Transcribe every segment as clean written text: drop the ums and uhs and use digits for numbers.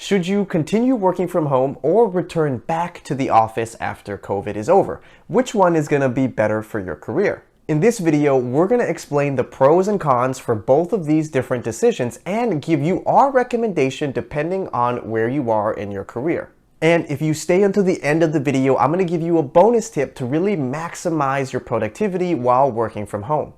Should you continue working from home or return back to the office after COVID is over? Which one is going to be better for your career? In this video, we're going to explain the pros and cons for both of these different decisions and give you our recommendation depending on where you are in your career. And if you stay until the end of the video, I'm going to give you a bonus tip to really maximize your productivity while working from home.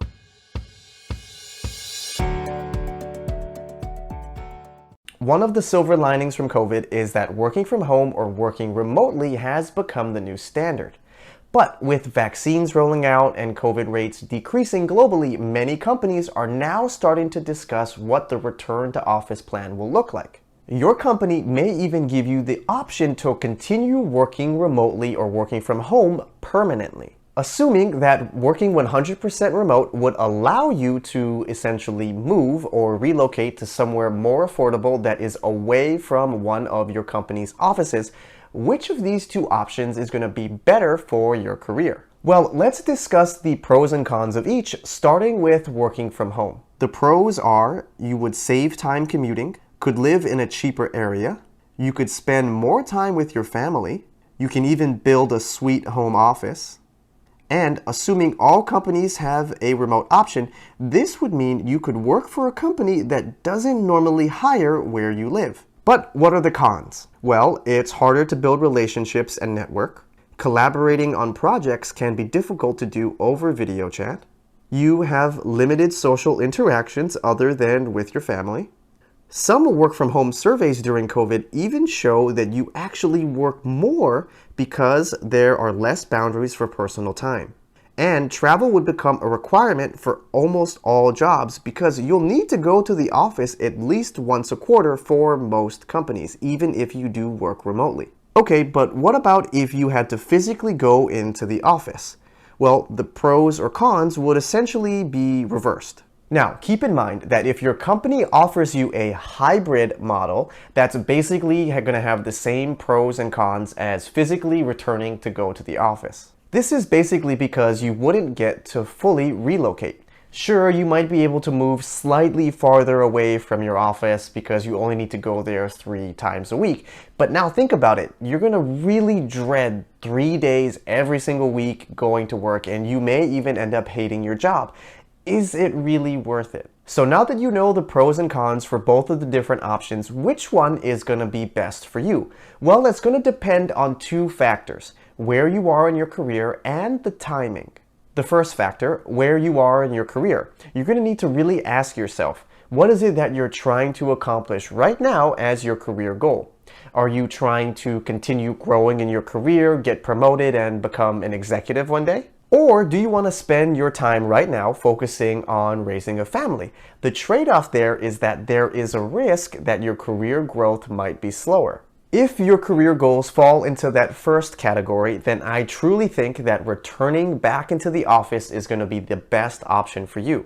One of the silver linings from COVID is that working from home or working remotely has become the new standard. But with vaccines rolling out and COVID rates decreasing globally, many companies are now starting to discuss what the return to office plan will look like. Your company may even give you the option to continue working remotely or working from home permanently. Assuming that working 100% remote would allow you to essentially move or relocate to somewhere more affordable that is away from one of your company's offices, which of these two options is going to be better for your career? Well, let's discuss the pros and cons of each, starting with working from home. The pros are you would save time commuting, could live in a cheaper area, you could spend more time with your family, you can even build a sweet home office. And assuming all companies have a remote option, this would mean you could work for a company that doesn't normally hire where you live. But what are the cons? Well, it's harder to build relationships and network. Collaborating on projects can be difficult to do over video chat. You have limited social interactions other than with your family. Some work from home surveys during COVID even show that you actually work more because there are less boundaries for personal time. And travel would become a requirement for almost all jobs because you'll need to go to the office at least once a quarter for most companies, even if you do work remotely. Okay, but what about if you had to physically go into the office? Well, the pros or cons would essentially be reversed. Now, keep in mind that if your company offers you a hybrid model, that's basically going to have the same pros and cons as physically returning to go to the office. This is basically because you wouldn't get to fully relocate. Sure, you might be able to move slightly farther away from your office because you only need to go there 3 times a week. But now think about it. You're going to really dread 3 days every single week going to work, and you may even end up hating your job. Is it really worth it? So now that you know the pros and cons for both of the different options, which one is going to be best for you? Well, it's going to depend on 2 factors: where you are in your career and the timing. The first factor, where you are in your career. You're going to need to really ask yourself, what is it that you're trying to accomplish right now as your career goal? Are you trying to continue growing in your career, get promoted, and become an executive one day? Or do you want to spend your time right now focusing on raising a family? The trade-off there is that there is a risk that your career growth might be slower. If your career goals fall into that first category, then I truly think that returning back into the office is going to be the best option for you.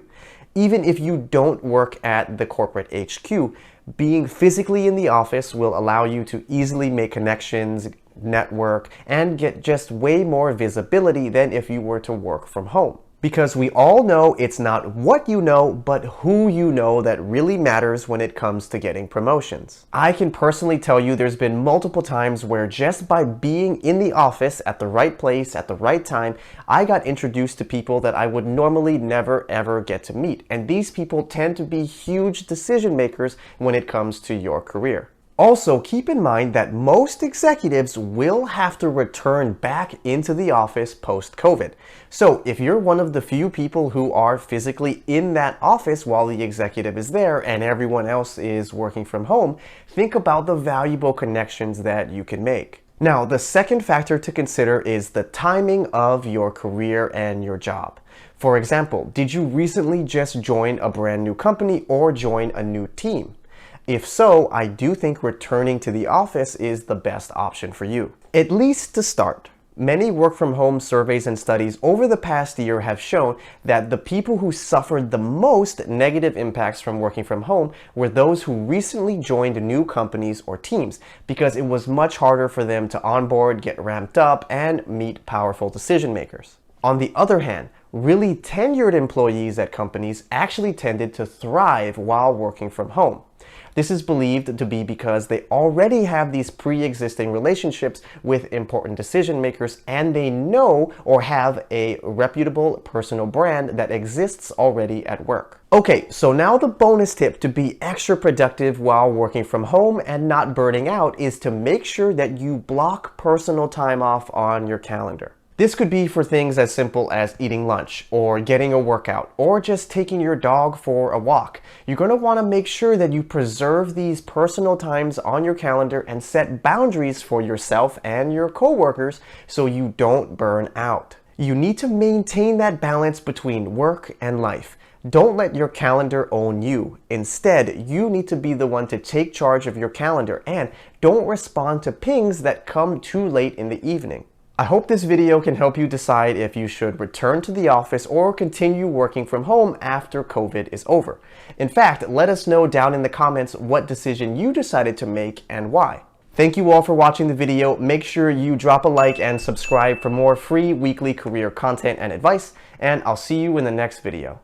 Even if you don't work at the corporate HQ, being physically in the office will allow you to easily make connections, network, and get just way more visibility than if you were to work from home. Because we all know it's not what you know, but who you know that really matters when it comes to getting promotions. I can personally tell you there's been multiple times where just by being in the office at the right place at the right time, I got introduced to people that I would normally never ever get to meet. And these people tend to be huge decision makers when it comes to your career. Also, keep in mind that most executives will have to return back into the office post-COVID. So if you're one of the few people who are physically in that office while the executive is there and everyone else is working from home, think about the valuable connections that you can make. Now, the second factor to consider is the timing of your career and your job. For example, did you recently just join a brand new company or join a new team? If so, I do think returning to the office is the best option for you. At least to start. Many work-from-home surveys and studies over the past year have shown that the people who suffered the most negative impacts from working from home were those who recently joined new companies or teams, because it was much harder for them to onboard, get ramped up, and meet powerful decision makers. On the other hand, really tenured employees at companies actually tended to thrive while working from home. This is believed to be because they already have these pre-existing relationships with important decision makers, and they know or have a reputable personal brand that exists already at work. Okay, so now the bonus tip to be extra productive while working from home and not burning out is to make sure that you block personal time off on your calendar. This could be for things as simple as eating lunch, or getting a workout, or just taking your dog for a walk. You're going to want to make sure that you preserve these personal times on your calendar and set boundaries for yourself and your coworkers so you don't burn out. You need to maintain that balance between work and life. Don't let your calendar own you. Instead, you need to be the one to take charge of your calendar, and don't respond to pings that come too late in the evening. I hope this video can help you decide if you should return to the office or continue working from home after COVID is over. In fact, let us know down in the comments what decision you decided to make and why. Thank you all for watching the video. Make sure you drop a like and subscribe for more free weekly career content and advice, and I'll see you in the next video.